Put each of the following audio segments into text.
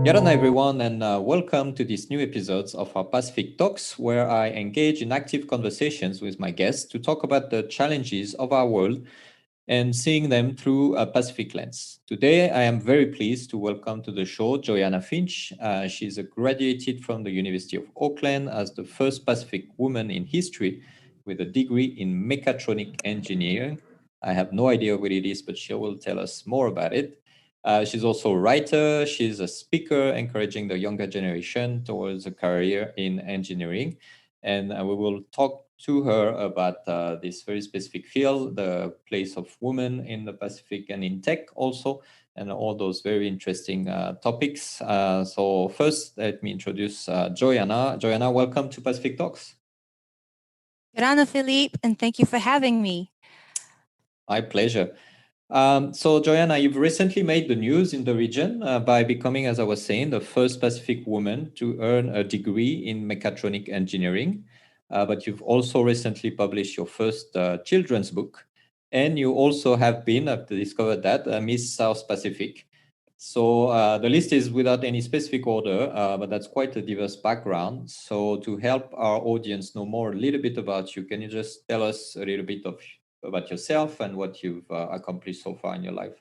Ora Na everyone, and welcome to these new episodes of our Pacific Toks, where I engage in active conversations with my guests to talk about the challenges of our world and seeing them through a Pacific lens. Today, I am very pleased to welcome to the show Joyana Finch. She's a graduated from the University of Auckland as the first Pacific woman in history with a degree in Mechatronic Engineering. I have no idea what it is, but she will tell us more about it. She's also a writer. She's a speaker, encouraging the younger generation towards a career in engineering. And we will talk to her about this very specific field, the place of women in the Pacific and in tech also, and all those very interesting topics. So first, let me introduce Joyana. Joyana, welcome to Pacific Talks. Ora Na, Philippe, and thank you for having me. My pleasure. So, Joyana, you've recently made the news in the region by becoming, as I was saying, the first Pacific woman to earn a degree in mechatronic engineering. But you've also recently published your first children's book. And you also have been, I've discovered that, Miss South Pacific. So the list is without any specific order, but that's quite a diverse background. So to help our audience know more a little bit about you, can you just tell us a little bit about yourself and what you've accomplished so far in your life?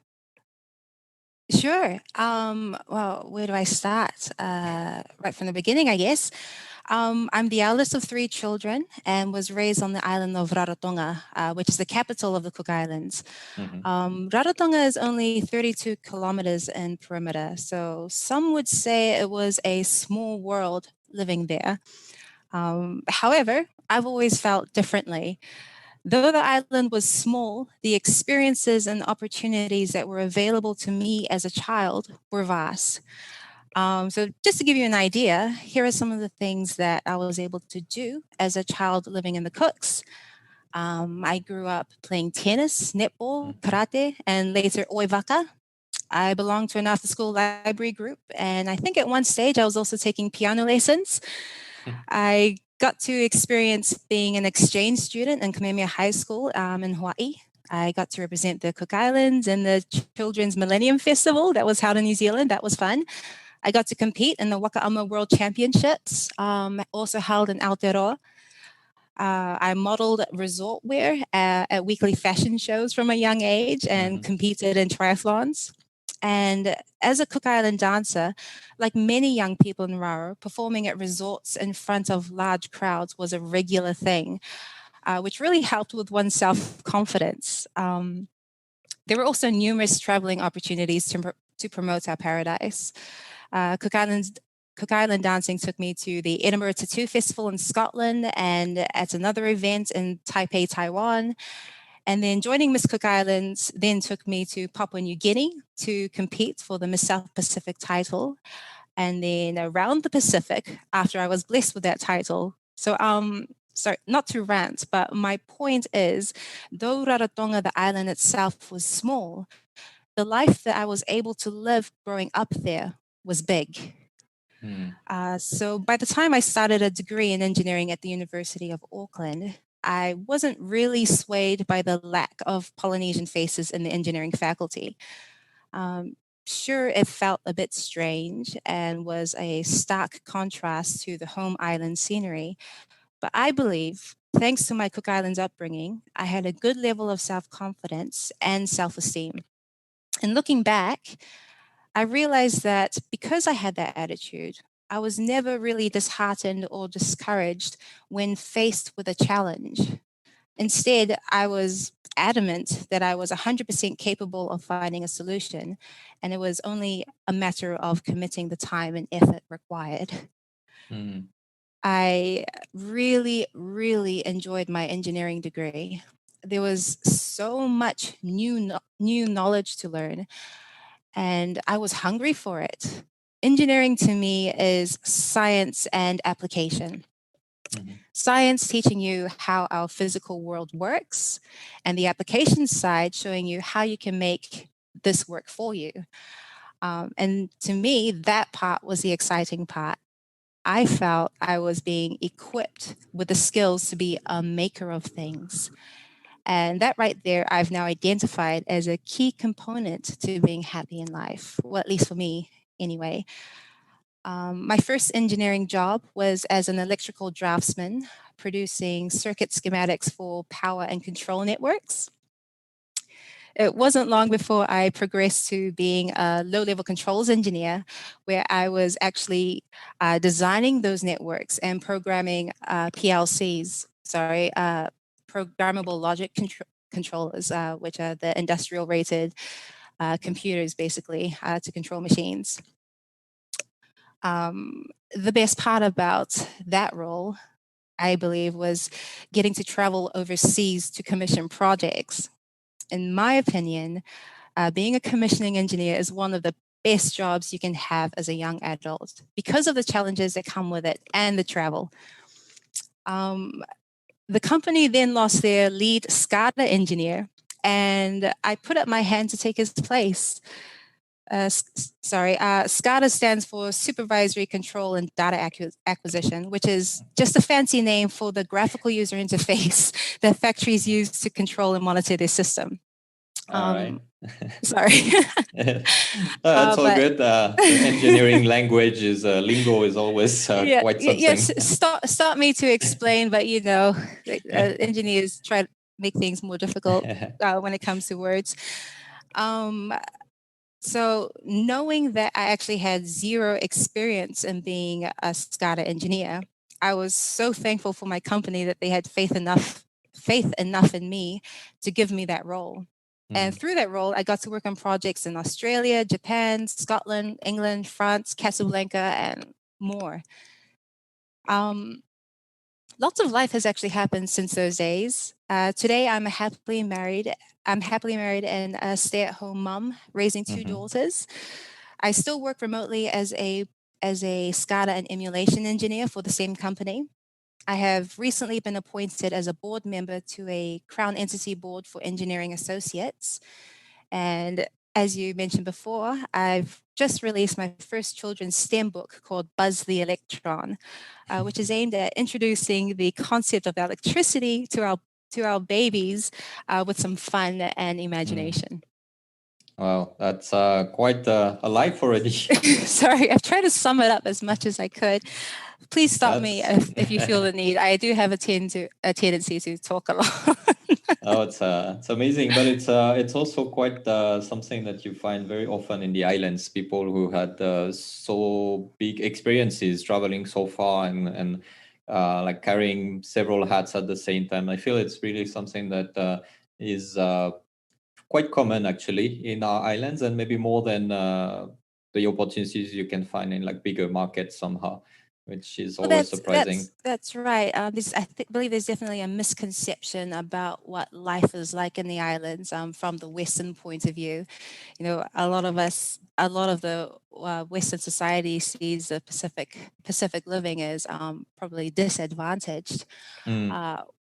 Sure. Well, where do I start? Right from the beginning, I guess. I'm the eldest of three children and was raised on the island of Rarotonga, which is the capital of the Cook Islands. Rarotonga is only 32 kilometers in perimeter, so some would say it was a small world living there. However, I've always felt differently. Though the island was small, the experiences and opportunities that were available to me as a child were vast. So, just to give you an idea, here are some of the things that I was able to do as a child living in the Cooks. I grew up playing tennis, netball, karate, and later oivaka. I belonged to an after school library group, and I think at one stage I was also taking piano lessons. I got to experience being an exchange student in Kamehameha High School in Hawaii. I got to represent the Cook Islands in the Children's Millennium Festival that was held in New Zealand. That was fun. I got to compete in the Wakaama World Championships, also held in Aotearoa. I modeled resort wear at weekly fashion shows from a young age and competed in triathlons. And as a Cook Island dancer, like many young people in Raro, performing at resorts in front of large crowds was a regular thing, which really helped with one's self-confidence. There were also numerous traveling opportunities to promote our paradise. Cook Island dancing took me to the Edinburgh Tattoo Festival in Scotland and at another event in Taipei, Taiwan. And then joining Miss Cook Islands then took me to Papua New Guinea to compete for the Miss South Pacific title. And then around the Pacific, after I was blessed with that title. So, sorry, not to rant, but my point is, though Rarotonga, the island itself, was small, the life that I was able to live growing up there was big. So by the time I started a degree in engineering at the University of Auckland, I wasn't really swayed by the lack of Polynesian faces in the engineering faculty. Sure, it felt a bit strange and was a stark contrast to the home island scenery, but I believe, thanks to my Cook Islands upbringing, I had a good level of self-confidence and self-esteem. And looking back, I realized that because I had that attitude, I was never really disheartened or discouraged when faced with a challenge. Instead, I was adamant that I was 100% capable of finding a solution, and it was only a matter of committing the time and effort required. I really, really enjoyed my engineering degree. There was so much new knowledge to learn, and I was hungry for it. Engineering to me is science and application. Science teaching you how our physical world works, and the application side showing you how you can make this work for you. And to me, that part was the exciting part. I felt I was being equipped with the skills to be a maker of things. And that right there, I've now identified as a key component to being happy in life, well, at least for me anyway. My first engineering job was as an electrical draftsman, producing circuit schematics for power and control networks. It wasn't long before I progressed to being a low-level controls engineer, where I was actually designing those networks and programming programmable logic controllers, which are the industrial-rated computers, basically, to control machines. The best part about that role, I believe, was getting to travel overseas to commission projects. In my opinion, being a commissioning engineer is one of the best jobs you can have as a young adult because of the challenges that come with it and the travel. The company then lost their lead SCADA engineer, and I put up my hand to take his place. SCADA stands for Supervisory Control and Data Acquisition, which is just a fancy name for the graphical user interface that factories use to control and monitor their system. All right. Sorry. That's all good. The engineering language is lingo is always quite something. Yes, stop me to explain, but engineers try to make things more difficult when it comes to words. So knowing that I actually had zero experience in being a SCADA engineer, I was so thankful for my company that they had faith enough in me to give me that role. And through that role, I got to work on projects in Australia, Japan, Scotland, England, France, Casablanca, and more. Lots of life has actually happened since those days. Today, I'm happily married and a stay-at-home mom, raising two daughters. I still work remotely as a SCADA and emulation engineer for the same company. I have recently been appointed as a board member to a Crown Entity Board for Engineering Associates. And as you mentioned before, I've just released my first children's STEM book called Buzz the Electron, which is aimed at introducing the concept of electricity to our babies with some fun and imagination. Wow, that's quite a life already. Sorry, I've tried to sum it up as much as I could. Please stop me if you feel the need. I do have a tendency to talk a lot. Oh, it's amazing, but it's also quite something that you find very often in the islands. People who had so big experiences traveling so far and like carrying several hats at the same time. I feel it's really something that is quite common actually in our islands, and maybe more than the opportunities you can find in like bigger markets somehow, which is always surprising. That's right. Believe there's definitely a misconception about what life is like in the islands from the Western point of view. You know, a lot of the Western society sees the Pacific living as probably disadvantaged,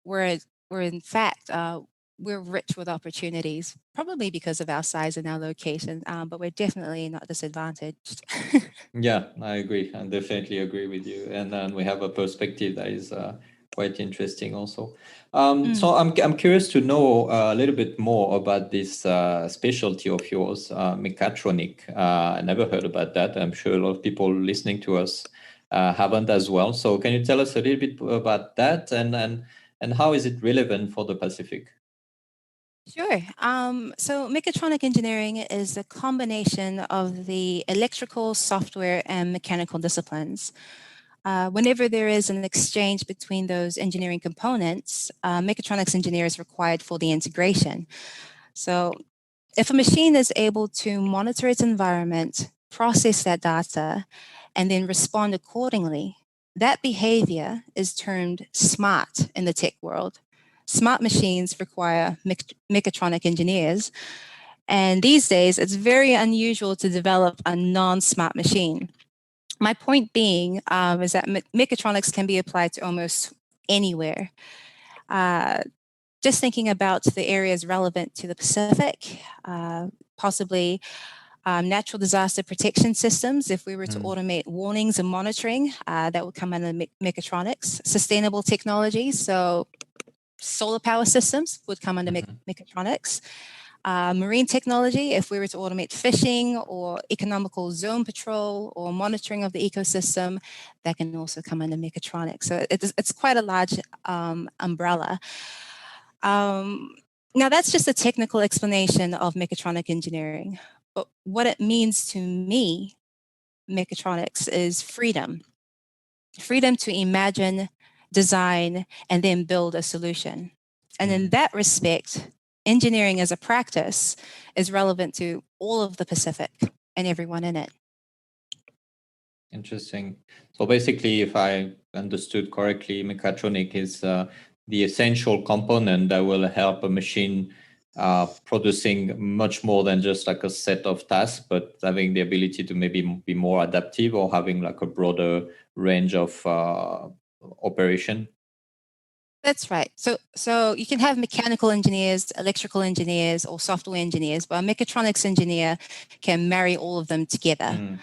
whereas in fact we're rich with opportunities, probably because of our size and our location, but we're definitely not disadvantaged. Yeah, I agree. I definitely agree with you. And then we have a perspective that is quite interesting also. So I'm curious to know a little bit more about this specialty of yours, mechatronic. I never heard about that. I'm sure a lot of people listening to us haven't as well. So can you tell us a little bit about that and how is it relevant for the Pacific? Sure. So mechatronic engineering is a combination of the electrical, software, and mechanical disciplines. Whenever there is an exchange between those engineering components, mechatronics engineer is required for the integration. So if a machine is able to monitor its environment, process that data, and then respond accordingly, that behavior is termed smart in the tech world. Smart machines require mechatronic engineers. And these days, it's very unusual to develop a non-smart machine. My point being is that mechatronics can be applied to almost anywhere. Just thinking about the areas relevant to the Pacific, possibly natural disaster protection systems, if we were to automate warnings and monitoring, that would come under mechatronics. Sustainable technology, so solar power systems would come under mechatronics. Marine technology, if we were to automate fishing or economical zone patrol or monitoring of the ecosystem, that can also come under mechatronics. So it's quite a large umbrella. Now, that's just a technical explanation of mechatronic engineering. But what it means to me, mechatronics, is freedom. Freedom to imagine, design, and then build a solution. And in that respect, engineering as a practice is relevant to all of the Pacific and everyone in it. Interesting. So basically, if I understood correctly, mechatronic is the essential component that will help a machine producing much more than just like a set of tasks, but having the ability to maybe be more adaptive or having like a broader range of operation. That's right. So you can have mechanical engineers, electrical engineers, or software engineers, but a mechatronics engineer can marry all of them together.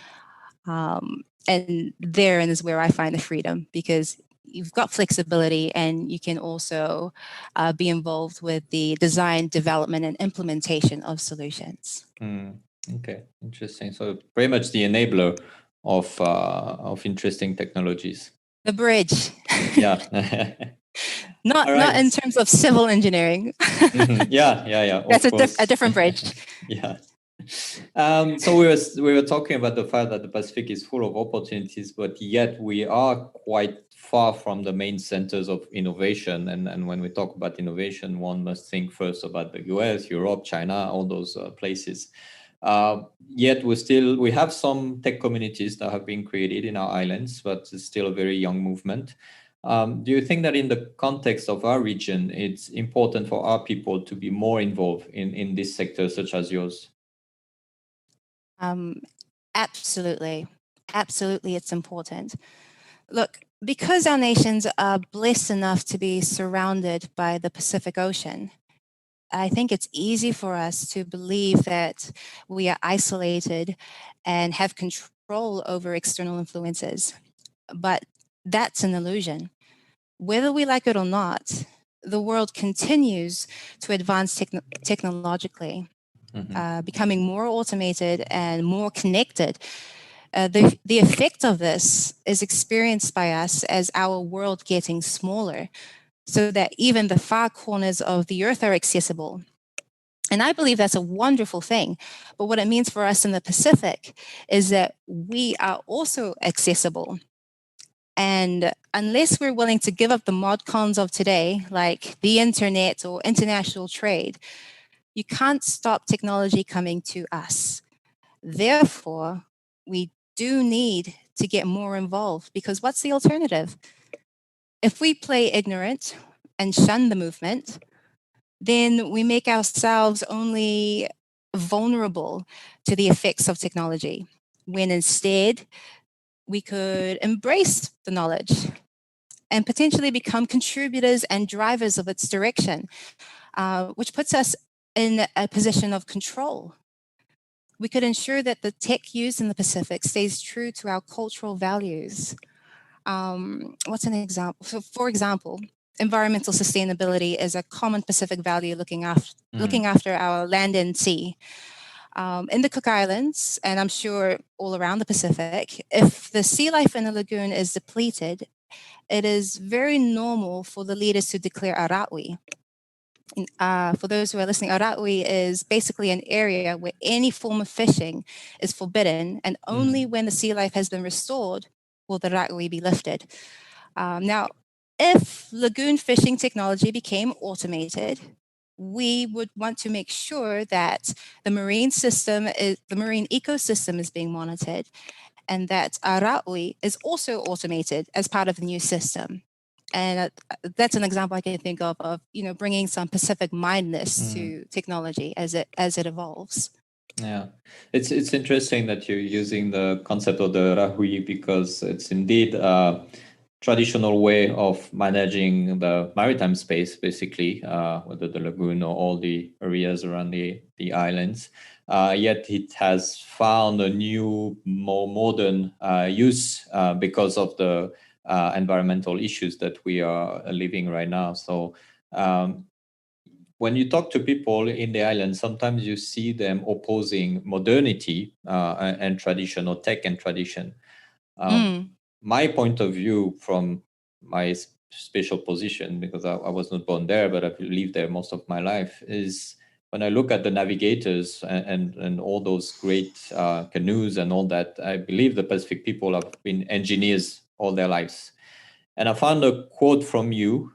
And therein is where I find the freedom, because you've got flexibility and you can also be involved with the design, development, and implementation of solutions. Okay, interesting. So pretty much the enabler of interesting technologies. The bridge. Yeah. Not in terms of civil engineering. Yeah. That's a different bridge. Yeah. So we were talking about the fact that the Pacific is full of opportunities, but yet we are quite far from the main centers of innovation. And when we talk about innovation, one must think first about the US, Europe, China, all those places. Yet we have some tech communities that have been created in our islands, but it's still a very young movement. Do you think that in the context of our region, it's important for our people to be more involved in this sector, such as yours? Absolutely. Absolutely, it's important. Look, because our nations are blessed enough to be surrounded by the Pacific Ocean, I think it's easy for us to believe that we are isolated and have control over external influences. But that's an illusion. Whether we like it or not, the world continues to advance technologically, becoming more automated and more connected. The effect of this is experienced by us as our world getting smaller, so that even the far corners of the earth are accessible. And I believe that's a wonderful thing. But what it means for us in the Pacific is that we are also accessible. And unless we're willing to give up the mod cons of today, like the internet or international trade, you can't stop technology coming to us. Therefore, we do need to get more involved, because what's the alternative? If we play ignorant and shun the movement, then we make ourselves only vulnerable to the effects of technology, when instead we could embrace the knowledge and potentially become contributors and drivers of its direction, which puts us in a position of control. We could ensure that the tech used in the Pacific stays true to our cultural values. What's an example? So, for example, environmental sustainability is a common Pacific value, looking after our land and sea. In the Cook Islands, and I'm sure all around the Pacific, if the sea life in a lagoon is depleted, it is very normal for the leaders to declare arawi. For those who are listening, arawi is basically an area where any form of fishing is forbidden, and only when the sea life has been restored will the arawi be lifted. Now, if lagoon fishing technology became automated, we would want to make sure that the marine ecosystem is being monitored, and that arawi is also automated as part of the new system. And that's an example I can think of bringing some Pacific mindedness to technology as it evolves. Yeah, it's interesting that you're using the concept of the rahui, because it's indeed a traditional way of managing the maritime space, basically, whether the lagoon or all the areas around the islands. Yet it has found a new, more modern use because of the environmental issues that we are living right now. So when you talk to people in the island, sometimes you see them opposing modernity and tradition, or tech and tradition. My point of view from my special position, because I was not born there, but I've lived there most of my life, is when I look at the navigators and all those great canoes and all that, I believe the Pacific people have been engineers all their lives. And I found a quote from you,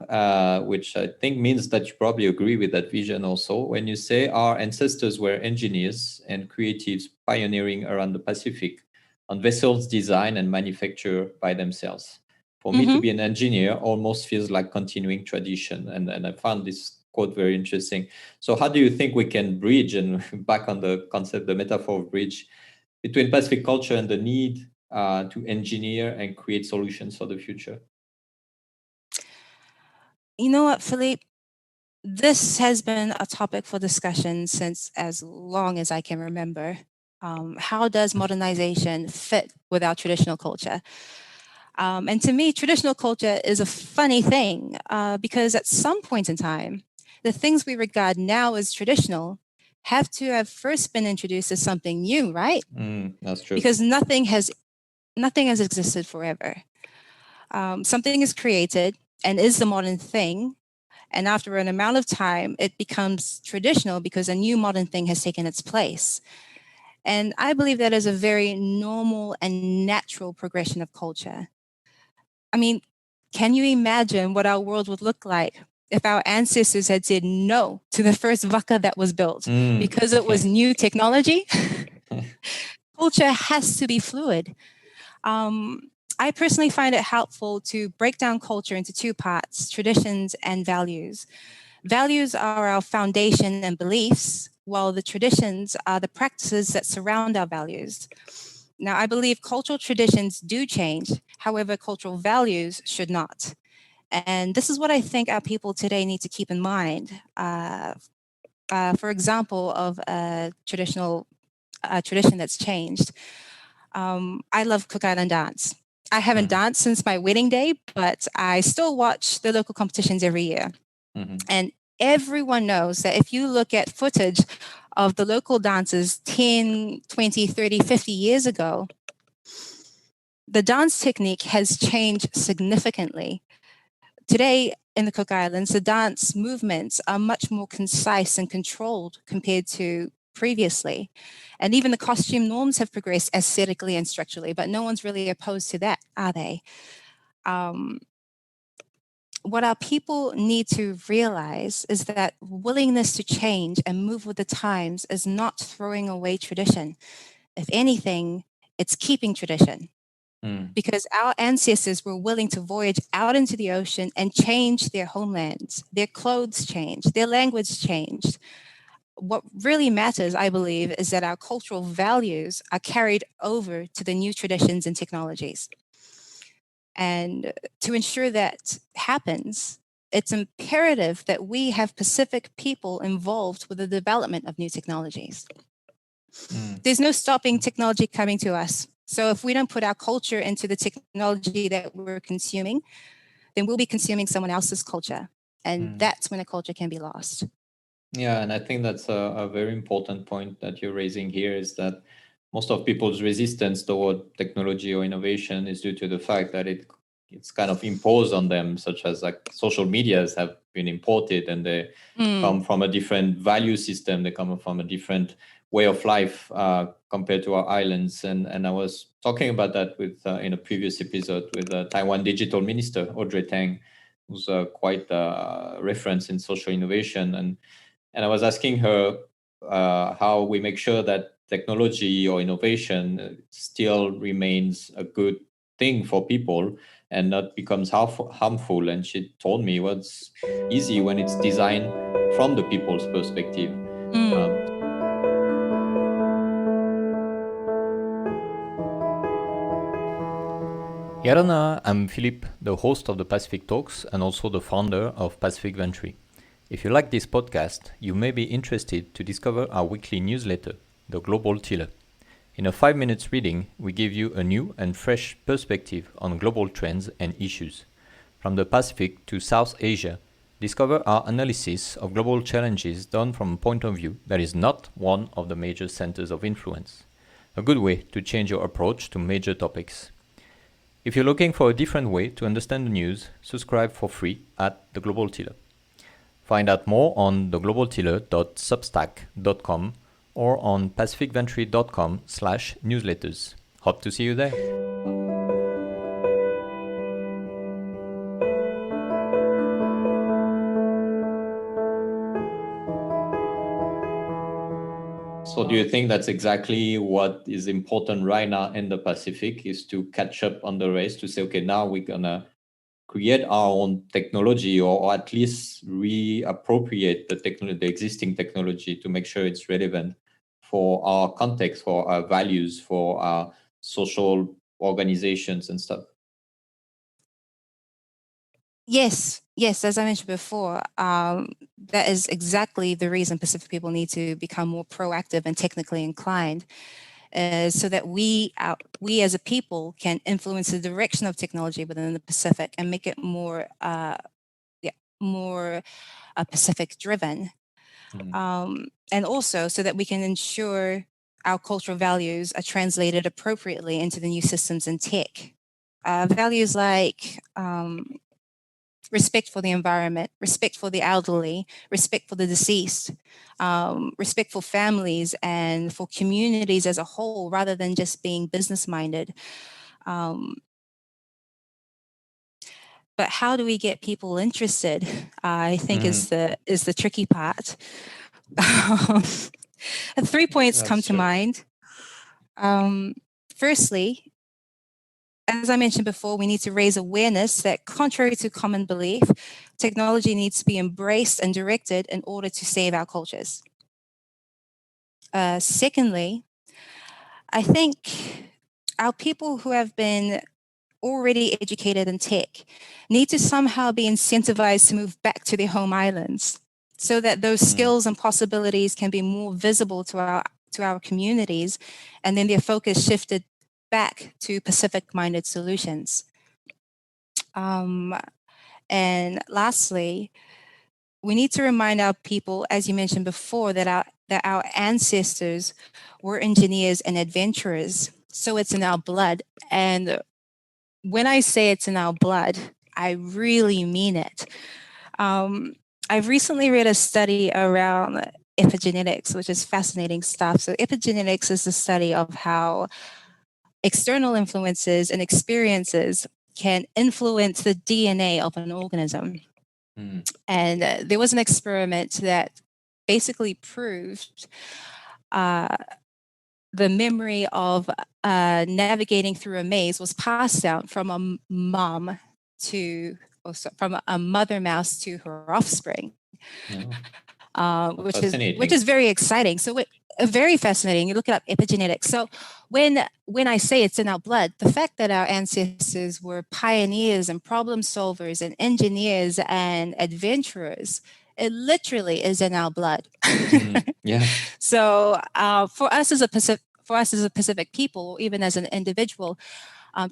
which I think means that you probably agree with that vision also, when you say our ancestors were engineers and creatives pioneering around the Pacific on vessels designed and manufactured by themselves. For me to be an engineer almost feels like continuing tradition. And I found this quote very interesting. So how do you think we can bridge, and back on the concept, the metaphor of bridge, between Pacific culture and the need to engineer and create solutions for the future? You know what, Philippe? This has been a topic for discussion since as long as I can remember. How does modernization fit with our traditional culture? And to me, traditional culture is a funny thing because at some point in time, the things we regard now as traditional have to have first been introduced as something new, right? That's true. Because nothing has existed forever. Something is created and is the modern thing, and after an amount of time, it becomes traditional because a new modern thing has taken its place. And I believe that is a very normal and natural progression of culture. I mean, can you imagine what our world would look like if our ancestors had said no to the first vaca that was built because it was new technology? Culture has to be fluid. I personally find it helpful to break down culture into two parts: traditions and values. Values are our foundation and beliefs, while the traditions are the practices that surround our values. Now, I believe cultural traditions do change. However, cultural values should not. And this is what I think our people today need to keep in mind. For example, of a tradition that's changed. I love Cook Island dance. I haven't danced since my wedding day, but I still watch the local competitions every year. And everyone knows that if you look at footage of the local dances 10, 20, 30, 50 years ago, the dance technique has changed significantly. Today in the Cook Islands, the dance movements are much more concise and controlled compared to previously. And even the costume norms have progressed aesthetically and structurally, but no one's really opposed to that, are they? What our people need to realize is that willingness to change and move with the times is not throwing away tradition. If anything, it's keeping tradition. Because our ancestors were willing to voyage out into the ocean and change their homelands. Their clothes changed, their language changed. What really matters, I believe, is that our cultural values are carried over to the new traditions and technologies. And to ensure that happens, it's imperative that we have Pacific people involved with the development of new technologies. There's no stopping technology coming to us. So if we don't put our culture into the technology that we're consuming, then we'll be consuming someone else's culture. And that's when a culture can be lost. Yeah, and I think that's a very important point that you're raising here, is that most of people's resistance toward technology or innovation is due to the fact that it's kind of imposed on them, such as like social medias have been imported, and they come from a different value system. They come from a different way of life compared to our islands. And I was talking about that with in a previous episode with Taiwan Digital Minister Audrey Tang, who's quite a reference in social innovation. And I was asking her how we make sure that technology or innovation still remains a good thing for people and not becomes harmful. And she told me, well, it's easy when it's designed from the people's perspective. Ora Na, I'm Philippe, the host of the Pacific Talks and also the founder of Pacific Venture. If you like this podcast, you may be interested to discover our weekly newsletter, The Global Tiller. In a 5 minutes reading, we give you a new and fresh perspective on global trends and issues. From the Pacific to South Asia, discover our analysis of global challenges done from a point of view that is not one of the major centers of influence. A good way to change your approach to major topics. If you're looking for a different way to understand the news, subscribe for free at The Global Tiller. Find out more on theglobaltiller.substack.com or on pacificventure.com/newsletters. Hope to see you there. So do you think that's exactly what is important right now in the Pacific, is to catch up on the race, to say, okay, now we're going to create our own technology, or at least reappropriate the existing technology to make sure it's relevant for our context, for our values, for our social organizations and stuff? Yes, as I mentioned before, that is exactly the reason Pacific people need to become more proactive and technically inclined, so that we as a people can influence the direction of technology within the Pacific and make it more Pacific driven. And also so that we can ensure our cultural values are translated appropriately into the new systems and tech. Values like respect for the environment, respect for the elderly, respect for the deceased, respect for families and for communities as a whole, rather than just being business-minded. But how do we get people interested? I think is the tricky part. 3 points come to mind. Firstly, as I mentioned before, we need to raise awareness that, contrary to common belief, technology needs to be embraced and directed in order to save our cultures. Secondly, I think our people who have been already educated in tech need to somehow be incentivized to move back to their home islands, so that those skills and possibilities can be more visible to our communities, and then their focus shifted back to Pacific-minded solutions. And lastly, we need to remind our people, as you mentioned before, that our ancestors were engineers and adventurers. So it's in our blood. And when I say it's in our blood, I really mean it. I've recently read a study around epigenetics, which is fascinating stuff. So epigenetics is the study of how external influences and experiences can influence the DNA of an organism. And there was an experiment that basically proved the memory of navigating through a maze was passed down from a mother mouse to her offspring, which is very exciting. So very fascinating. You look it up, epigenetics. So when I say it's in our blood, the fact that our ancestors were pioneers and problem solvers and engineers and adventurers, it literally is in our blood. Yeah. So for us as a Pacific people, or even as an individual,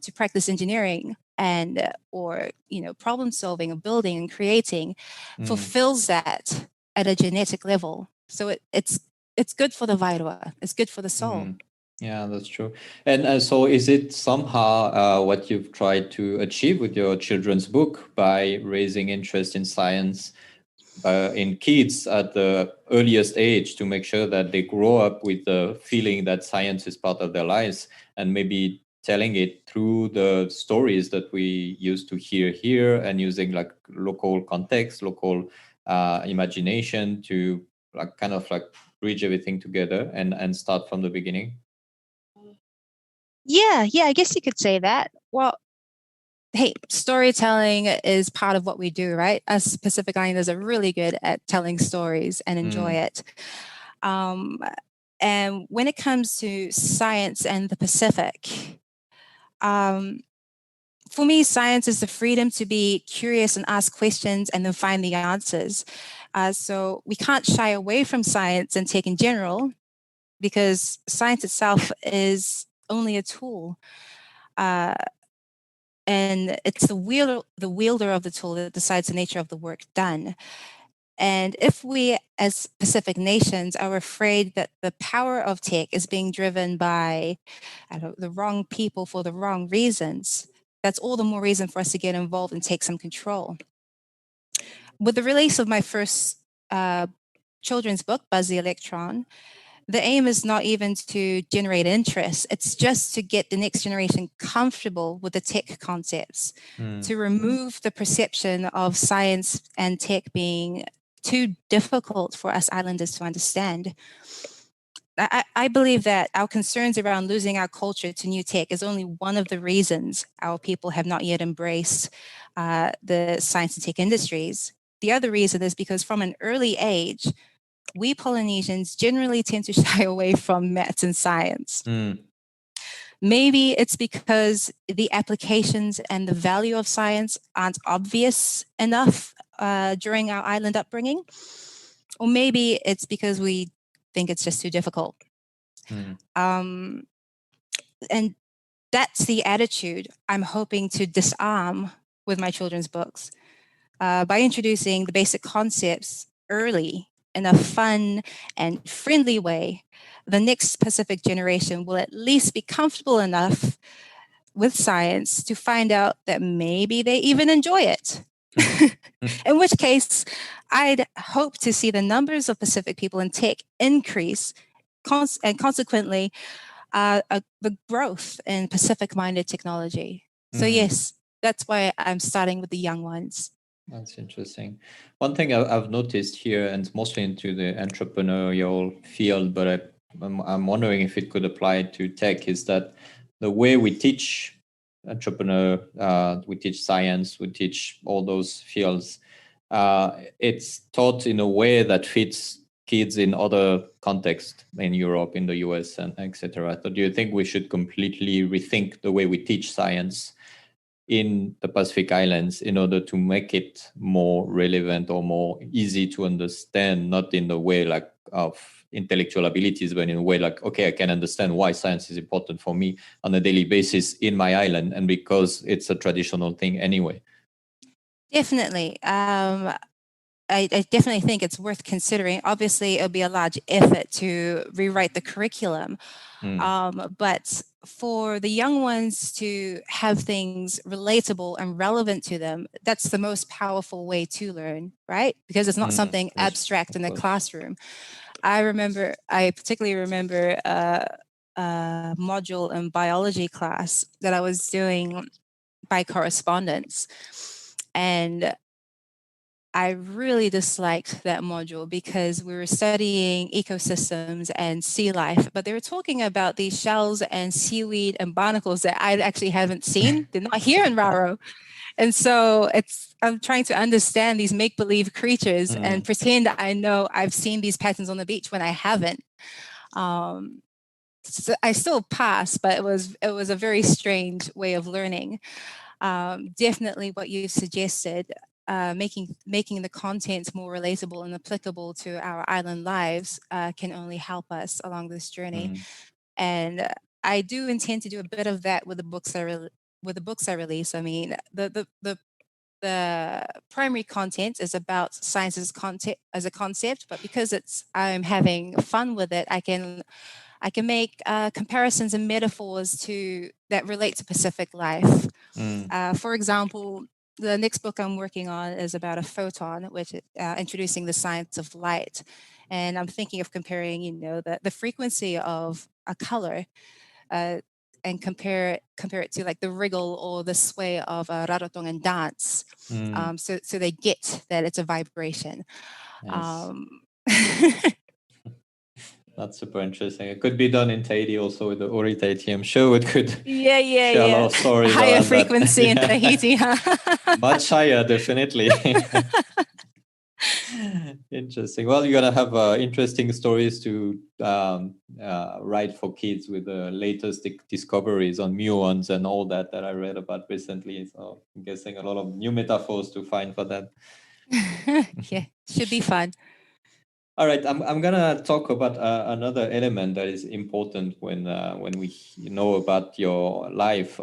to practice engineering and or problem solving, or building and creating, fulfills that at a genetic level. So it's good for the vajra. It's good for the soul. Yeah, that's true. And so is it somehow what you've tried to achieve with your children's book, by raising interest in science in kids at the earliest age, to make sure that they grow up with the feeling that science is part of their lives, and maybe telling it through the stories that we used to hear here, and using like local context, local imagination to kind of bridge everything together and start from the beginning? Yeah, I guess you could say that. Well, hey, storytelling is part of what we do, right? Us Pacific Islanders are really good at telling stories and enjoy it. And when it comes to science and the Pacific, for me, science is the freedom to be curious and ask questions and then find the answers. So we can't shy away from science and tech in general, because science itself is only a tool. and it's the wielder of the tool that decides the nature of the work done. And if we, as Pacific nations, are afraid that the power of tech is being driven by the wrong people for the wrong reasons, that's all the more reason for us to get involved and take some control. With the release of my first children's book, Buzz the Electron, the aim is not even to generate interest. It's just to get the next generation comfortable with the tech concepts, to remove the perception of science and tech being too difficult for us islanders to understand. I believe that our concerns around losing our culture to new tech is only one of the reasons our people have not yet embraced the science and tech industries. The other reason is because from an early age, we Polynesians generally tend to shy away from maths and science. Maybe it's because the applications and the value of science aren't obvious enough during our island upbringing. Or maybe it's because we think it's just too difficult. And that's the attitude I'm hoping to disarm with my children's books by introducing the basic concepts early in a fun and friendly way. The next Pacific generation will at least be comfortable enough with science to find out that maybe they even enjoy it. In which case, I'd hope to see the numbers of Pacific people in tech increase, and consequently, the growth in Pacific-minded technology. So yes, that's why I'm starting with the young ones. That's interesting. One thing I've noticed here, and mostly into the entrepreneurial field, but I'm wondering if it could apply to tech, is that the way we teach we teach science, we teach all those fields, it's taught in a way that fits kids in other contexts in Europe, in the US, and etc. So do you think we should completely rethink the way we teach science in the Pacific Islands in order to make it more relevant or more easy to understand, not in the way like of intellectual abilities, but in a way like, okay, I can understand why science is important for me on a daily basis in my island, and because it's a traditional thing anyway. Definitely. I definitely think it's worth considering. Obviously, it'll be a large effort to rewrite the curriculum. But for the young ones to have things relatable and relevant to them, that's the most powerful way to learn, right? Because it's not something abstract in the classroom. I particularly remember a module in biology class that I was doing by correspondence. And I really disliked that module because we were studying ecosystems and sea life, but they were talking about these shells and seaweed and barnacles that I actually haven't seen. They're not here in Raro. And so I'm trying to understand these make-believe creatures and pretend I know I've seen these patterns on the beach when I haven't. So I still passed, but it was a very strange way of learning. Definitely what you suggested, making the content more relatable and applicable to our island lives can only help us along this journey. And I do intend to do a bit of that with the books I release. I mean, the primary content is about science as a concept, but because I'm having fun with it, I can make comparisons and metaphors that relate to Pacific life. For example, the next book I'm working on is about a photon, which introducing the science of light. And I'm thinking of comparing, the frequency of a color and compare it to like the wriggle or the sway of a Rarotongan dance. So they get that it's a vibration. Nice. That's super interesting. It could be done in Tahiti also with the Ori Tahiti. I'm sure it could share a lot of stories higher around frequency in that. Tahiti, huh? Much higher, definitely. Interesting. Well, you're gonna have interesting stories to write for kids with the latest discoveries on muons and all that I read about recently. So I'm guessing a lot of new metaphors to find for that. Yeah, should be fun. All right, I'm gonna talk about another element that is important when we know about your life.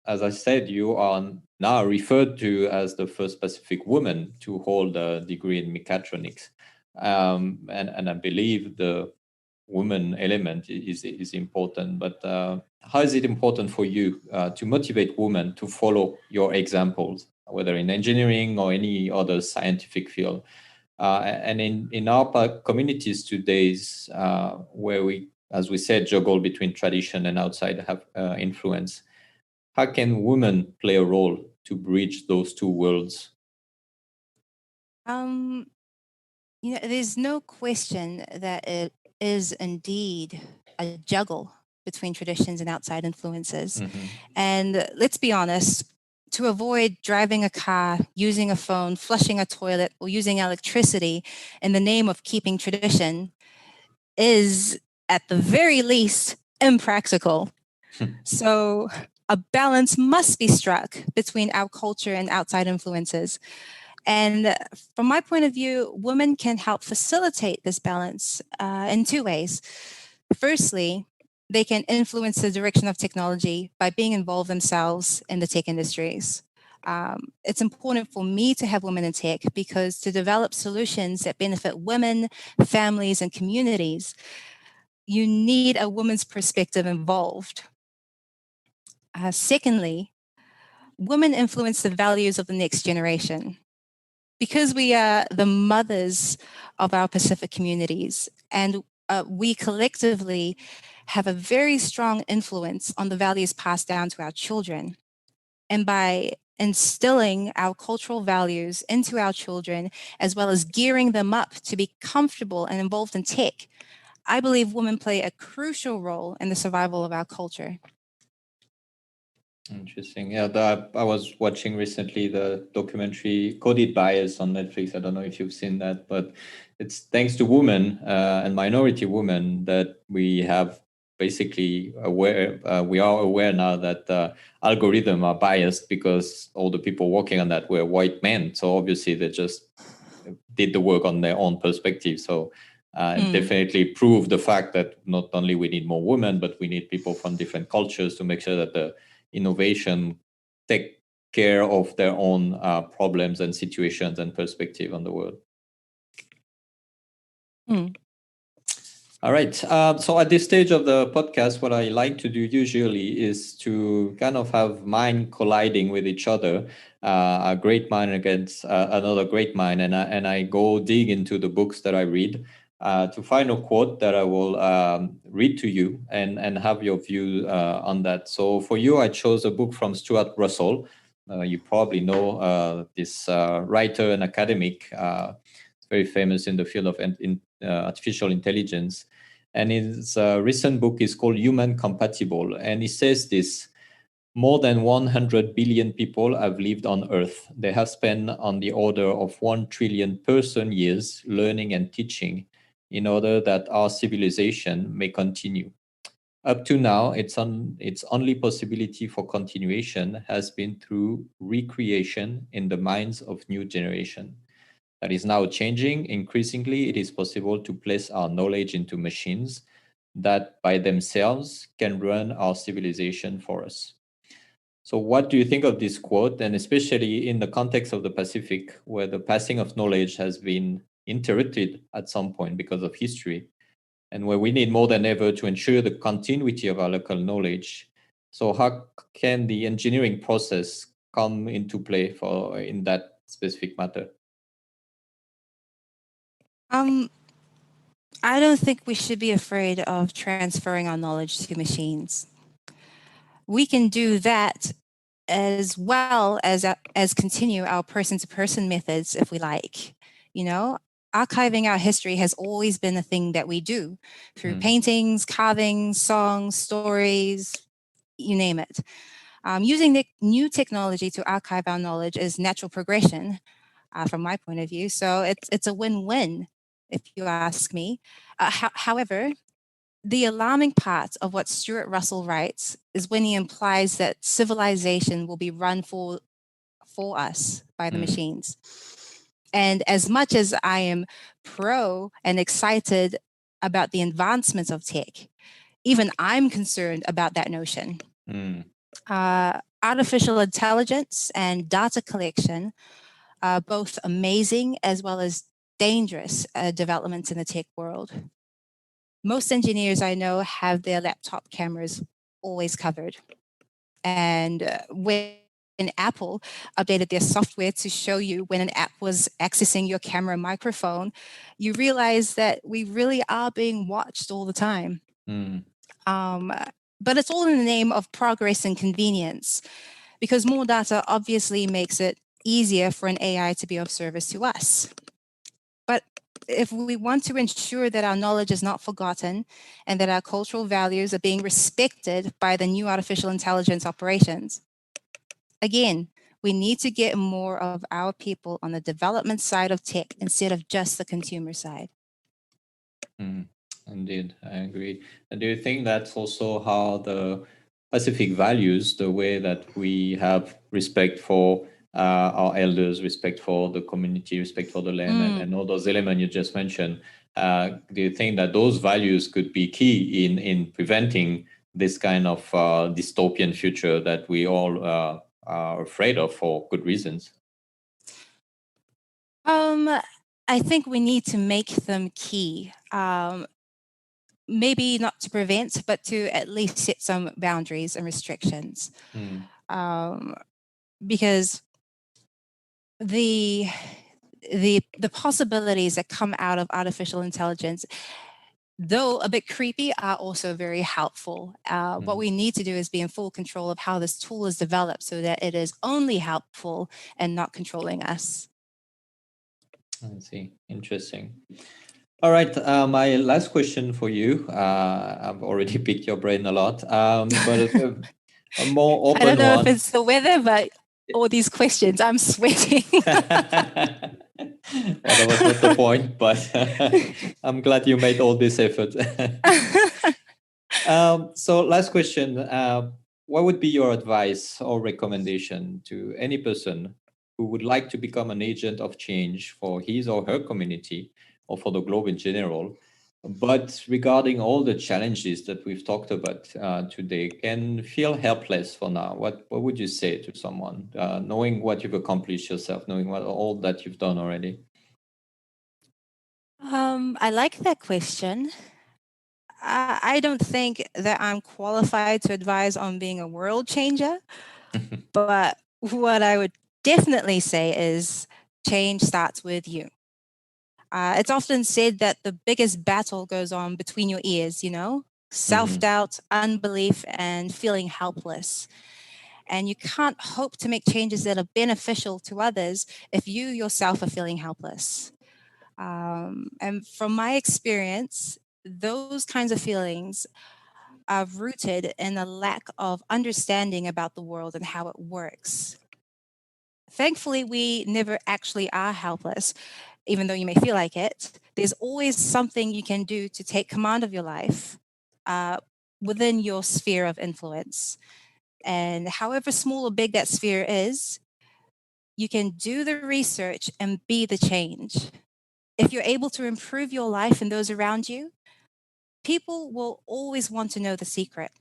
as I said, you are now referred to as the first Pacific woman to hold a degree in mechatronics. And I believe the woman element is important. But how is it important for you to motivate women to follow your examples, whether in engineering or any other scientific field? And in our communities today, where we, as we said, juggle between tradition and outside have influence, how can women play a role to bridge those two worlds? Um, there's no question that it is indeed a juggle between traditions and outside influences. Mm-hmm. And let's be honest, to avoid driving a car, using a phone, flushing a toilet, or using electricity in the name of keeping tradition is, at the very least, impractical. So a balance must be struck between our culture and outside influences. And from my point of view, women can help facilitate this balance in two ways. Firstly, they can influence the direction of technology by being involved themselves in the tech industries. It's important for me to have women in tech because to develop solutions that benefit women, families, and communities, you need a woman's perspective involved. Secondly, women influence the values of the next generation. Because we are the mothers of our Pacific communities, and we collectively have a very strong influence on the values passed down to our children. And by instilling our cultural values into our children, as well as gearing them up to be comfortable and involved in tech, I believe women play a crucial role in the survival of our culture. Interesting. Yeah, I was watching recently the documentary Coded Bias on Netflix. I don't know if you've seen that, but it's thanks to women and minority women that we have basically we are aware now that algorithms are biased because all the people working on that were white men. So obviously they just did the work on their own perspective. So definitely prove the fact that not only we need more women, but we need people from different cultures to make sure that the innovation take care of their own problems and situations and perspective on the world. All right. So at this stage of the podcast, what I like to do usually is to kind of have mind colliding with each other, a great mind against another great mind, and I go dig into the books that I read to find a quote that I will read to you and have your view on that. So for you, I chose a book from Stuart Russell. You probably know this writer and academic, very famous in the field of artificial intelligence. And his recent book is called Human Compatible. And he says this: more than 100 billion people have lived on Earth. They have spent on the order of 1 trillion person years learning and teaching in order that our civilization may continue. Up to now, its only possibility for continuation has been through recreation in the minds of new generation. That is now changing. Increasingly, it is possible to place our knowledge into machines that by themselves can run our civilization for us. So, what do you think of this quote? And especially in the context of the Pacific, where the passing of knowledge has been interrupted at some point because of history, and where we need more than ever to ensure the continuity of our local knowledge. So, how can the engineering process come into play for in that specific matter? I don't think we should be afraid of transferring our knowledge to machines. We can do that as well as continue our person-to-person methods if we like. You know, archiving our history has always been a thing that we do through paintings, carvings, songs, stories, you name it. Using the new technology to archive our knowledge is natural progression from my point of view. So it's a win-win, if you ask me. However, the alarming part of what Stuart Russell writes is when he implies that civilization will be run for us by the machines. And as much as I am pro and excited about the advancements of tech, even I'm concerned about that notion. artificial intelligence and data collection are both amazing as well as dangerous developments in the tech world. Most engineers I know have their laptop cameras always covered. And when Apple updated their software to show you when an app was accessing your camera and microphone, you realize that we really are being watched all the time. Mm. Um, but it's all in the name of progress and convenience, because more data obviously makes it easier for an AI to be of service to us. But if we want to ensure that our knowledge is not forgotten and that our cultural values are being respected by the new artificial intelligence operations, again, we need to get more of our people on the development side of tech instead of just the consumer side. Indeed, I agree. And do you think that's also how the Pacific values, the way that we have respect for our elders, respect for the community, respect for the land, and all those elements you just mentioned? Do you think that those values could be key in preventing this kind of dystopian future that we all are afraid of for good reasons? I think we need to make them key. Maybe not to prevent, but to at least set some boundaries and restrictions. Because the possibilities that come out of artificial intelligence, though a bit creepy, are also very helpful. What we need to do is be in full control of how this tool is developed so that it is only helpful and not controlling us. I see. Interesting. All right. My last question for you. I've already picked your brain a lot, but a more open I don't know one. if it's the weather, but all these questions, I'm sweating. Well, that was not the point, but I'm glad you made all this effort. So, last question. What would be your advice or recommendation to any person who would like to become an agent of change for his or her community or for the globe in general? But regarding all the challenges that we've talked about today, can feel helpless for now. What would you say to someone, knowing what you've accomplished yourself, knowing what all that you've done already? I like that question. I don't think that I'm qualified to advise on being a world changer, but what I would definitely say is change starts with you. It's often said that the biggest battle goes on between your ears, self doubt, unbelief, and feeling helpless. And you can't hope to make changes that are beneficial to others if you yourself are feeling helpless. And from my experience, those kinds of feelings are rooted in a lack of understanding about the world and how it works. Thankfully, we never actually are helpless, even though you may feel like it. There's always something you can do to take command of your life uh, within your sphere of influence. And however small or big that sphere is, you can do the research and be the change. If you're able to improve your life and those around you, people will always want to know the secret.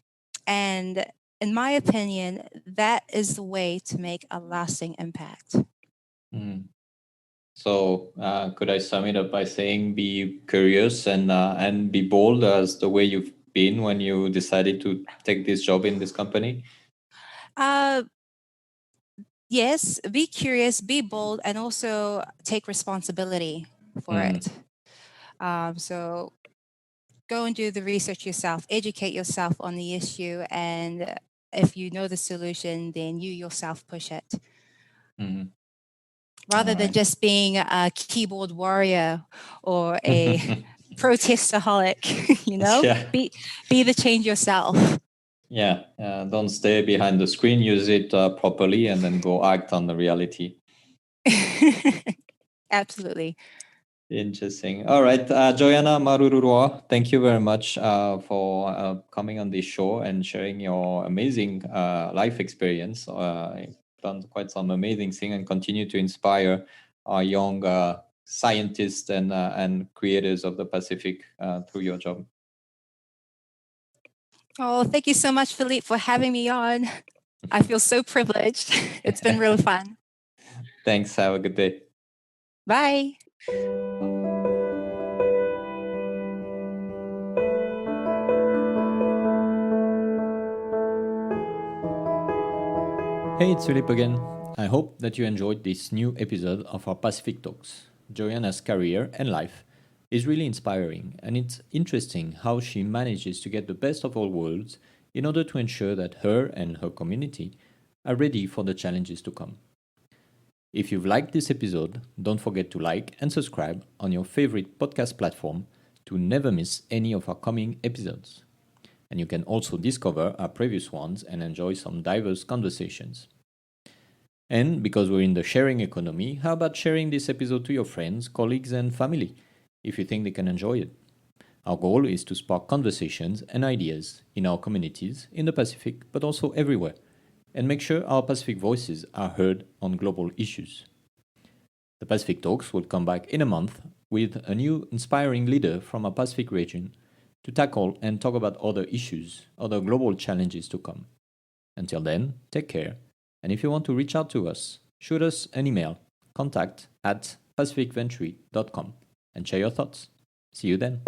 And in my opinion, that is the way to make a lasting impact. So, could I sum it up by saying be curious and be bold as the way you've been when you decided to take this job in this company? Uh, yes, be curious, be bold, and also take responsibility for it. So go and do the research yourself, educate yourself on the issue, and if you know the solution, then you yourself push it. Rather than just being a keyboard warrior or a protestaholic, Yeah. be the change yourself. Yeah, don't stay behind the screen. Use it properly, and then go act on the reality. Absolutely. Interesting. All right, Joyana Marururua, thank you very much for coming on this show and sharing your amazing life experience. You've done quite some amazing thing and continue to inspire our young scientists and creators of the Pacific through your job. Oh, thank you so much, Philippe, for having me on. I feel so privileged. It's been real fun. Thanks. Have a good day. Bye. Hey, it's Philip again. I hope that you enjoyed this new episode of our Pacific Talks. Joyana's career and life is really inspiring, and it's interesting how she manages to get the best of all worlds in order to ensure that her and her community are ready for the challenges to come. If you've liked this episode, don't forget to like and subscribe on your favorite podcast platform to never miss any of our coming episodes. And you can also discover our previous ones and enjoy some diverse conversations. And because we're in the sharing economy, how about sharing this episode to your friends, colleagues, and family if you think they can enjoy it? Our goal is to spark conversations and ideas in our communities in the Pacific, but also everywhere, and make sure our Pacific voices are heard on global issues. The Pacific Talks will come back in a month with a new inspiring leader from our Pacific region to tackle and talk about other issues, other global challenges to come. Until then, take care. And if you want to reach out to us, shoot us an email, contact@pacificventure.com, and share your thoughts. See you then.